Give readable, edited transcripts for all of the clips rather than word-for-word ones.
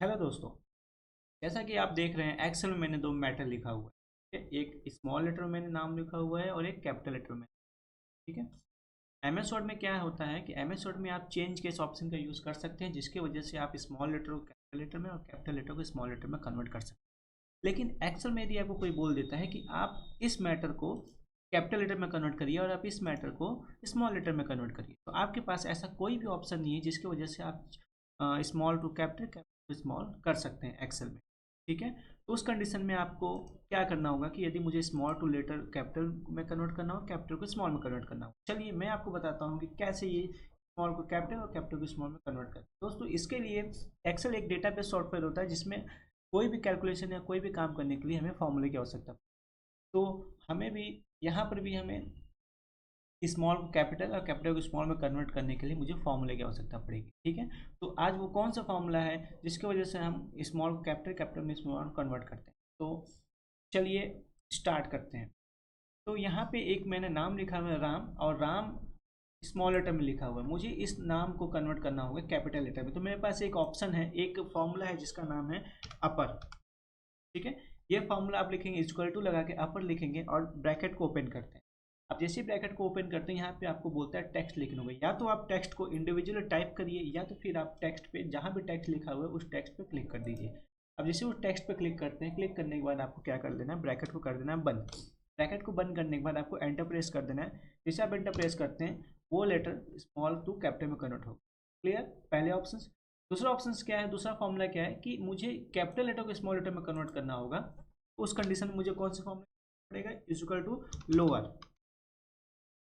Hello दोस्तों। जैसा कि आप देख रहे हैं एक्सेल में मैंने दो मैटर लिखा हुआ है। ठीक है, एक स्मॉल लेटर में मैंने नाम लिखा हुआ है और एक कैपिटल लेटर में। ठीक है। एमएस वर्ड में क्या होता है कि एमएस वर्ड में आप चेंज केस ऑप्शन का यूज़ कर सकते हैं, जिसकी वजह से आप स्मॉल लेटर को कैपिटल लेटर में और कैपिटल लेटर को स्मॉल लेटर में कन्वर्ट कर सकते हैं। लेकिन एक्सेल में यदि आपको कोई बोल देता है कि आप इस मैटर को कैपिटल लेटर में कन्वर्ट करिए और आप इस मैटर को स्मॉल लेटर में कन्वर्ट करिए, तो आपके पास ऐसा कोई भी ऑप्शन नहीं है जिसकी वजह से आप small to capital, capital to small कर सकते हैं एक्सेल में। ठीक है। तो उस कंडीशन में आपको क्या करना होगा कि यदि मुझे स्मॉल टू लेटर कैपिटल में कन्वर्ट करना हो, कैपिटल को स्मॉल में कन्वर्ट करना हो, चलिए मैं आपको बताता हूँ कि कैसे ये स्मॉल को कैपिटल और कैपिटल को स्मॉल में कन्वर्ट करें। दोस्तों, इसके लिए एक्सेल एक डेटाबेस सॉफ्टवेयर होता है जिसमें कोई भी कैलकुलेशन या कोई भी काम करने के लिए हमें फॉर्मूले की आवश्यकता है। तो हमें भी यहाँ पर भी हमें स्मॉल को कैपिटल और कैपिटल को स्मॉल में कन्वर्ट करने के लिए मुझे फॉर्मूले की आवश्यकता पड़ेगी। ठीक है। तो आज वो कौन सा फॉर्मूला है जिसकी वजह से हम स्मॉल को कैपिटल, कैपिटल में स्मॉल कन्वर्ट करते हैं। तो चलिए स्टार्ट करते हैं। तो यहाँ पे एक मैंने नाम लिखा हुआ है राम, और राम स्मॉल लेटर में लिखा हुआ है। मुझे इस नाम को कन्वर्ट करना होगा कैपिटल लेटर में। तो मेरे पास एक ऑप्शन है, एक फॉर्मूला है जिसका नाम है अपर। ठीक है। ये फॉर्मूला आप लिखेंगे, इक्वल टू लगा के अपर लिखेंगे और ब्रैकेट को ओपन करते हैं। अब जैसे ब्रैकेट को ओपन करते हैं यहाँ पे आपको बोलता है टेक्स्ट लिखने होगा। या तो आप टेक्स्ट को इंडिविजुअली टाइप करिए या तो फिर आप टेक्स्ट पे जहाँ भी टेक्स्ट लिखा हुआ है उस टेक्स्ट पे क्लिक कर दीजिए। अब जैसे उस टेक्स्ट पे क्लिक करते हैं, क्लिक करने के बाद आपको क्या कर देना है, ब्रैकेट को कर देना है बंद। ब्रैकेट को बंद करने के बाद आपको एंटर प्रेस कर देना है। जैसे आप एंटर प्रेस करते हैं वो लेटर स्मॉल टू कैपिटल में कन्वर्ट होगा। क्लियर, पहले ऑप्शन। दूसरा ऑप्शन क्या है, दूसरा फॉर्मूला क्या है कि मुझे कैपिटल लेटर को स्मॉल लेटर में कन्वर्ट करना होगा। उस कंडीशन में मुझे कौन सा फॉर्मूला पड़ेगा, is equal to lower.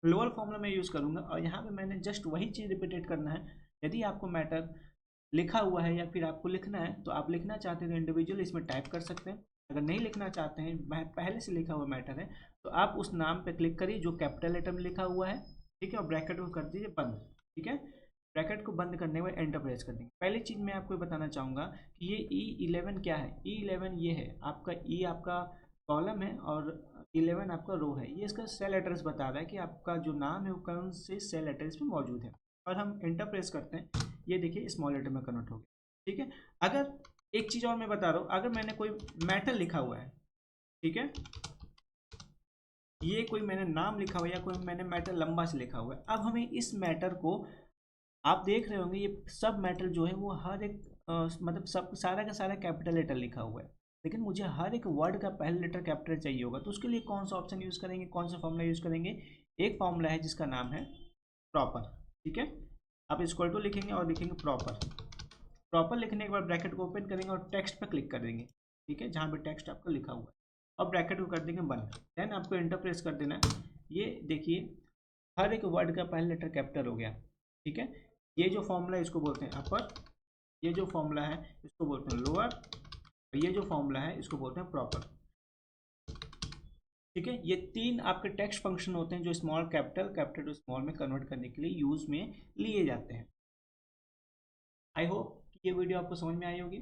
Lower formula में यूज़ करूंगा और यहाँ पे मैंने जस्ट वही चीज़ रिपीटेड करना है। यदि आपको मैटर लिखा हुआ है या फिर आपको लिखना है तो आप लिखना चाहते हैं तो इंडिविजुअल इसमें टाइप कर सकते हैं। अगर नहीं लिखना चाहते हैं, पहले से लिखा हुआ मैटर है, तो आप उस नाम पे क्लिक करिए जो कैपिटल लेटर में लिखा हुआ है। ठीक है, और ब्रैकेट को कर दीजिए बंद। ठीक है। ब्रैकेट को बंद करने के बाद एंटर प्रेस कर देंगे। पहली चीज़ मैं आपको बताना चाहूँगा कि ये E11 क्या है। E11 ये है आपका, ई आपका कॉलम है और 11 आपका रो है। ये इसका सेल एड्रेस बता रहा है कि आपका जो नाम है वो कौन से सेल एड्रेस में मौजूद है। और हम एंटर प्रेस करते हैं, ये देखिए स्मॉल लेटर में कन्वर्ट हो गया। ठीक है। अगर एक चीज़ और मैं बता रहा हूँ, अगर मैंने कोई मैटर लिखा हुआ है, ठीक है, ये कोई मैंने नाम लिखा हुआ है या कोई मैंने मैटर लंबा से लिखा हुआ है, अब हमें इस मैटर को, आप देख रहे होंगे ये सब मैटर जो है वो हर एक मतलब सब सारा का सारा कैपिटल लेटर लिखा हुआ है, लेकिन मुझे हर एक वर्ड का पहला लेटर कैपिटल चाहिए होगा। तो उसके लिए कौन सा ऑप्शन यूज़ करेंगे, कौन सा फॉर्मूला यूज़ करेंगे। एक फॉर्मूला है जिसका नाम है प्रॉपर। ठीक है। आप इक्वल टू लिखेंगे और लिखेंगे प्रॉपर। प्रॉपर लिखने के बाद ब्रैकेट को ओपन करेंगे और टेक्स्ट पर क्लिक कर देंगे। ठीक है, जहाँ पे टेक्स्ट आपका लिखा हुआ है, और ब्रैकेट को कर देंगे बंद। देन आपको एंटर प्रेस कर देना है। ये देखिए हर एक वर्ड का पहला लेटर कैपिटल हो गया। ठीक है। ये जो फॉर्मूला है इसको बोलते हैं अपर, ये जो फॉर्मूला है इसको बोलते हैं लोअर, और ये जो फॉर्मूला है इसको बोलते हैं प्रॉपर। ठीक है। ये तीन आपके टेक्स्ट फंक्शन होते हैं जो small capital, capital to small में कन्वर्ट करने के लिए यूज में लिए जाते हैं। आई होप कि ये वीडियो आपको समझ में आई होगी।